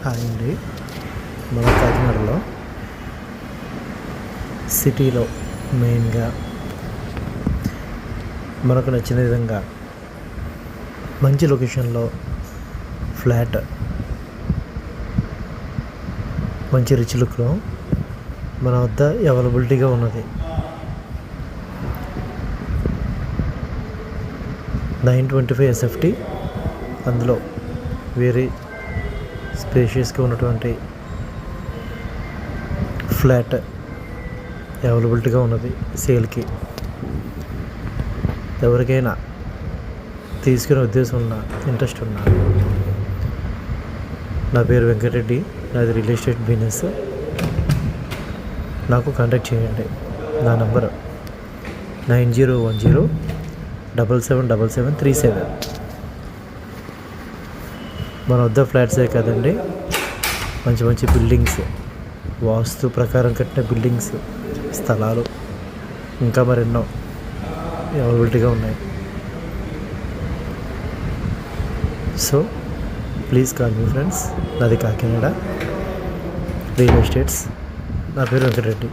Hi అండి. మన కాకినాడలో సిటీలో మెయిన్గా మనకు నచ్చిన విధంగా మంచి లొకేషన్లో ఫ్లాట్ మంచి రిచ్ లుక్లో మన వద్ద అవైలబిలిటీగా ఉన్నది. 925 SFT. అందులో వెరీ స్పేషియస్గా ఉన్నటువంటి ఫ్లాట్ అవైలబిలిటీగా ఉన్నది సేల్కి. ఎవరికైనా తీసుకునే ఉద్దేశం ఉన్నా, ఇంట్రెస్ట్ ఉన్నా, నా పేరు వెంకటరెడ్డి, నాది రియల్ ఎస్టేట్ బిజినెస్. నాకు కాంటాక్ట్ చేయండి. నా నంబర్ 9010777737. మన వద్ద ఫ్లాట్సే కాదండి, మంచి మంచి బిల్డింగ్స్, వాస్తు ప్రకారం కట్టిన బిల్డింగ్స్, స్థలాలు ఇంకా మరెన్నో అవైలబిలిటీగా ఉన్నాయి. So please call me friends. నాది కాకినాడ రియల్ ఎస్టేట్స్. నా పేరు వెంకటరెడ్డి.